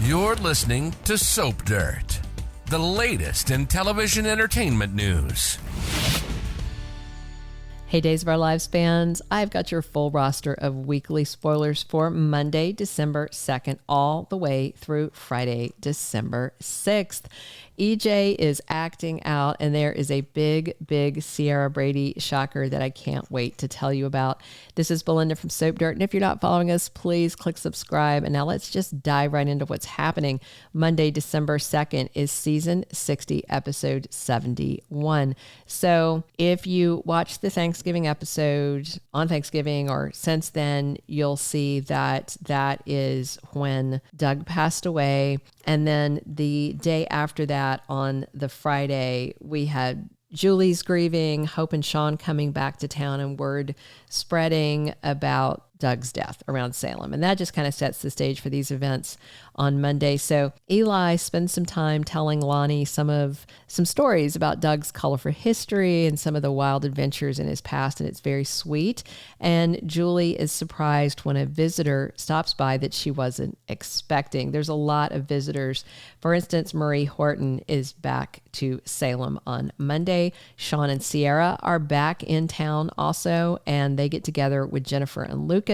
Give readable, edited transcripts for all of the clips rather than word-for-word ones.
You're listening to Soap Dirt, the latest in television entertainment news. Hey, Days of Our Lives fans, I've got your full roster of weekly spoilers for Monday, December 2nd, all the way through Friday, December 6th. EJ is acting out, and there is a big Ciara Brady shocker that I can't wait to tell you about. This is Belinda from Soap Dirt, and if you're not following us, please click subscribe. And now let's just dive right into what's happening. Monday, December 2nd is season 60, episode 71. So if you watch the Thanksgiving episode on Thanksgiving or since then, you'll see that that is when Doug passed away. And then the day after that, on the Friday, we had Julie's grieving, Hope and Shawn coming back to town, and word spreading about Doug's death around Salem. And that just kind of sets the stage for these events on Monday. So Eli spends some time telling Lonnie some stories about Doug's colorful history and some of the wild adventures in his past, and it's very sweet. And Julie is surprised when a visitor stops by that she wasn't expecting. There's a lot of visitors. For instance, Marie Horton is back to Salem on Monday. Shawn and Ciara are back in town also, and they get together with Jennifer and Lucas.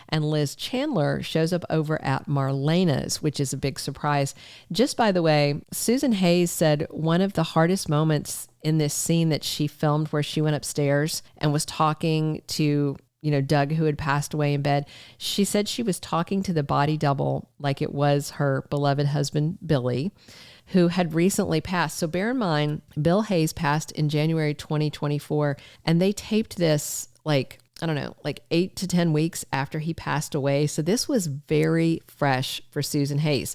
And Liz Chandler shows up over at Marlena's, which is a big surprise. Just by the way, Susan Hayes said one of the hardest moments in this scene that she filmed where she went upstairs and was talking to Doug, who had passed away in bed. She said she was talking to the body double like it was her beloved husband, Billy, who had recently passed. So bear in mind, Bill Hayes passed in January 2024, and they taped this like 8 to 10 weeks after he passed away. So this was very fresh for Susan Hayes.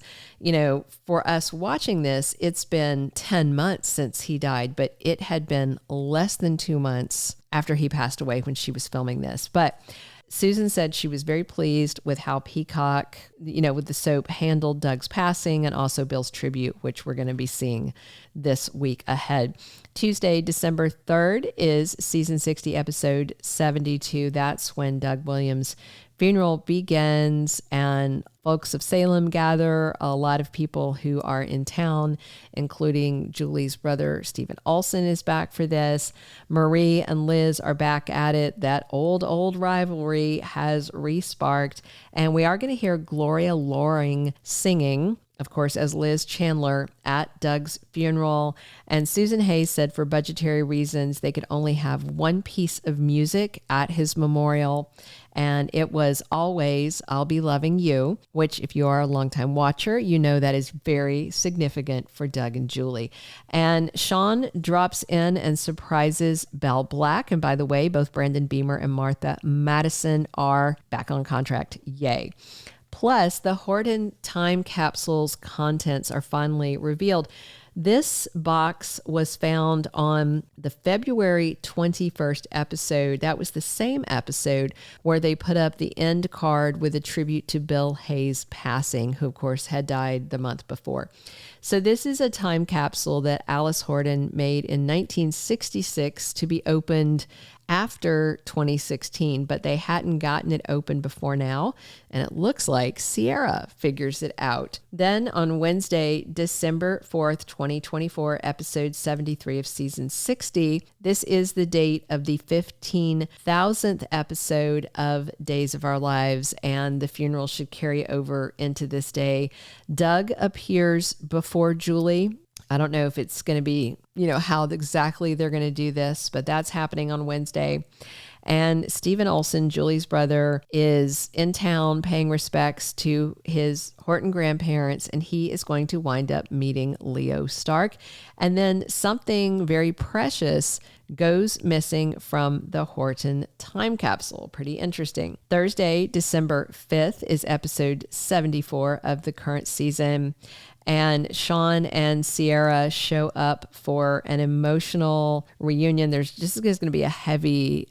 For us watching this, it's been 10 months since he died, but it had been less than 2 months after he passed away when she was filming this. But Susan said she was very pleased with how Peacock, with the soap, handled Doug's passing and also Bill's tribute, which we're going to be seeing this week ahead. Tuesday, December 3rd is season 60, episode 72. That's when Doug Williams' funeral begins and folks of Salem gather. A lot of people who are in town, including Julie's brother, Stephen Olsen, is back for this. Marie and Liz are back at it. That old rivalry has re-sparked. And we are going to hear Gloria Loring singing, of course, as Liz Chandler at Doug's funeral. And Susan Hayes said for budgetary reasons, they could only have one piece of music at his memorial. And it was Always, I'll Be Loving You, which if you are a longtime watcher, you know that is very significant for Doug and Julie. And Shawn drops in and surprises Belle Black. And by the way, both Brandon Beemer and Martha Madison are back on contract. Yay. Plus, the Horton time capsule's contents are finally revealed. This box was found on the February 21st episode. That was the same episode where they put up the end card with a tribute to Bill Hayes' passing, who of course had died the month before. So this is a time capsule that Alice Horton made in 1966 to be opened after 2016, but they hadn't gotten it open before now, and it looks like Ciara figures it out. Then on Wednesday, December 4th, 2024, episode 73 of season 60, this is the date of the 15,000th episode of Days of Our Lives, and the funeral should carry over into this day. Doug appears before Julie. I don't know if it's going to be, how exactly they're going to do this, but that's happening on Wednesday. And Stephen Olsen, Julie's brother, is in town paying respects to his Horton grandparents, and he is going to wind up meeting Leo Stark. And then something very precious goes missing from the Horton time capsule. Pretty interesting. Thursday, December 5th is episode 74 of the current season. And Shawn and Ciara show up for an emotional reunion. This is going to be a heavy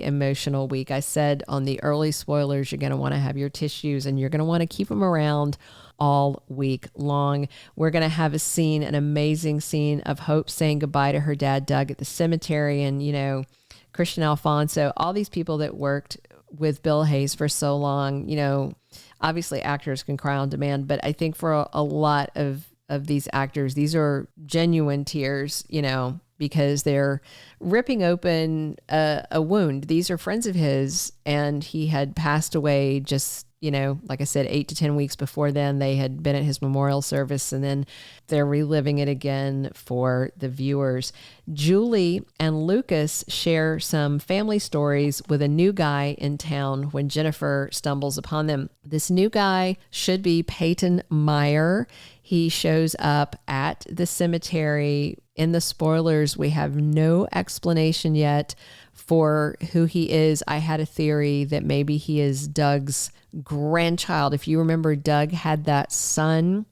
emotional week. I said on the early spoilers, you're going to want to have your tissues and you're going to want to keep them around all week long. We're going to have an amazing scene of Hope saying goodbye to her dad, Doug, at the cemetery. And, Christian Alfonso, all these people that worked with Bill Hayes for so long, obviously actors can cry on demand, but I think for a lot of these actors, these are genuine tears, because they're ripping open a wound. These are friends of his, and he had passed away just, like I said, 8 to 10 weeks before then. They had been at his memorial service, and then they're reliving it again for the viewers. Julie and Lucas share some family stories with a new guy in town when Jennifer stumbles upon them. This new guy should be Peyton Meyer. He shows up at the cemetery. In the spoilers, we have no explanation yet for who he is. I had a theory that maybe he is Doug's grandchild. If you remember, Doug had that son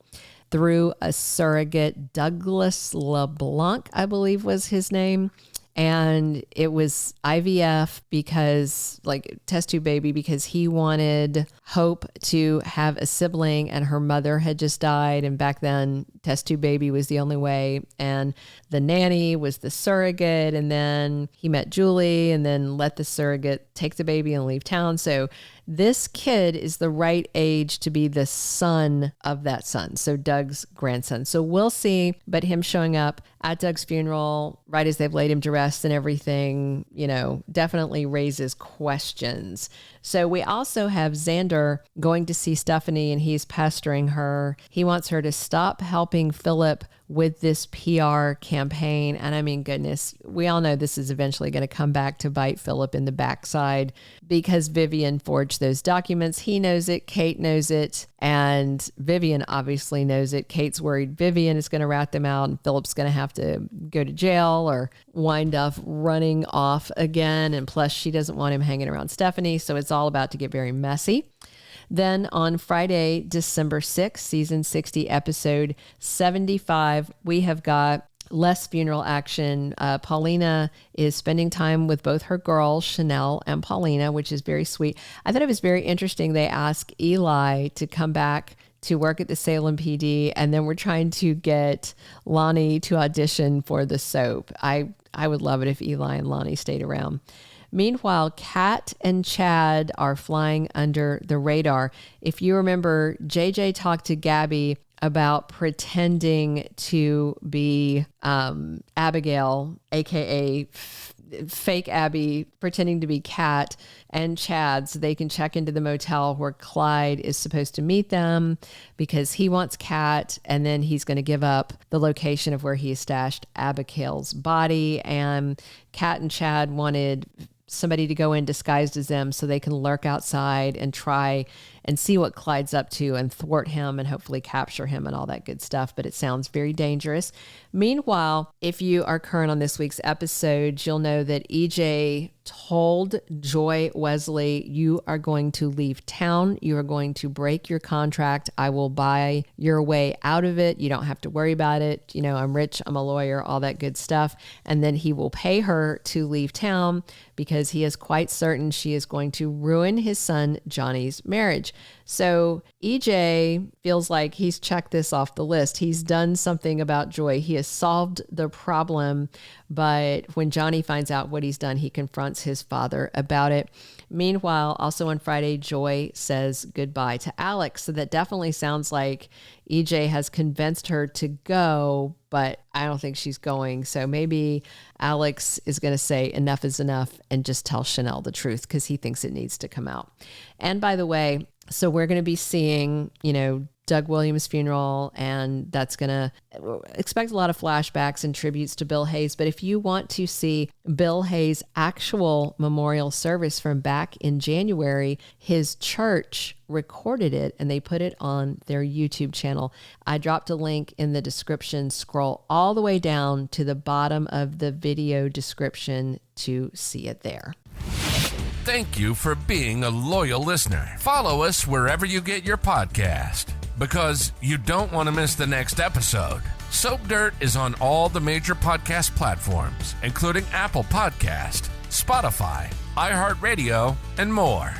through a surrogate. Douglas LeBlanc, I believe was his name. And it was IVF because, like, test tube baby, because he wanted Hope to have a sibling and her mother had just died. And back then, test tube baby was the only way. And the nanny was the surrogate. And then he met Julie and then let the surrogate take the baby and leave town. So this kid is the right age to be the son of that son. So Doug's grandson. So we'll see. But him showing up at Doug's funeral right as they've laid him to rest and everything, definitely raises questions. So we also have Xander going to see Stephanie, and he's pestering her. He wants her to stop helping Philip with this PR campaign. And I mean, goodness, we all know this is eventually going to come back to bite Philip in the backside because Vivian forged those documents. He knows it. Kate knows it. And Vivian obviously knows it. Kate's worried Vivian is going to rat them out and Philip's going to have to go to jail or wind up running off again. And plus, she doesn't want him hanging around Stephanie. So it's all about to get very messy. Then on Friday, December 6th, season 60, episode 75, we have got less funeral action. Paulina is spending time with both her girls, Chanel and Paulina, which is very sweet. I thought it was very interesting. They asked Eli to come back to work at the Salem PD, and then we're trying to get Lonnie to audition for the soap. I would love it if Eli and Lonnie stayed around. Meanwhile, Kat and Chad are flying under the radar. If you remember, JJ talked to Gabby about pretending to be Abigail, aka fake Abby, pretending to be Kat and Chad so they can check into the motel where Clyde is supposed to meet them because he wants Kat, and then he's going to give up the location of where he stashed Abigail's body. And Kat and Chad wanted somebody to go in disguised as them so they can lurk outside and try and see what Clyde's up to and thwart him and hopefully capture him and all that good stuff. But it sounds very dangerous. Meanwhile, if you are current on this week's episode, you'll know that EJ told Joy Wesley, you are going to leave town. You are going to break your contract. I will buy your way out of it. You don't have to worry about it. I'm rich. I'm a lawyer, all that good stuff. And then he will pay her to leave town because he is quite certain she is going to ruin his son Johnny's marriage. So EJ feels like he's checked this off the list. He's done something about Joy. He has solved the problem. But when Johnny finds out what he's done, he confronts his father about it. Meanwhile, also on Friday, Joy says goodbye to Alex. So that definitely sounds like EJ has convinced her to go, but I don't think she's going. So maybe Alex is going to say enough is enough and just tell Chanel the truth because he thinks it needs to come out. And by the way, so we're going to be seeing, Doug Williams' funeral, and that's going to expect a lot of flashbacks and tributes to Bill Hayes. But if you want to see Bill Hayes' actual memorial service from back in January, his church recorded it and they put it on their YouTube channel. I dropped a link in the description. Scroll all the way down to the bottom of the video description to see it there. Thank you for being a loyal listener. Follow us wherever you get your podcast, because you don't want to miss the next episode. Soap Dirt is on all the major podcast platforms, including Apple Podcast, Spotify, iHeartRadio, and more.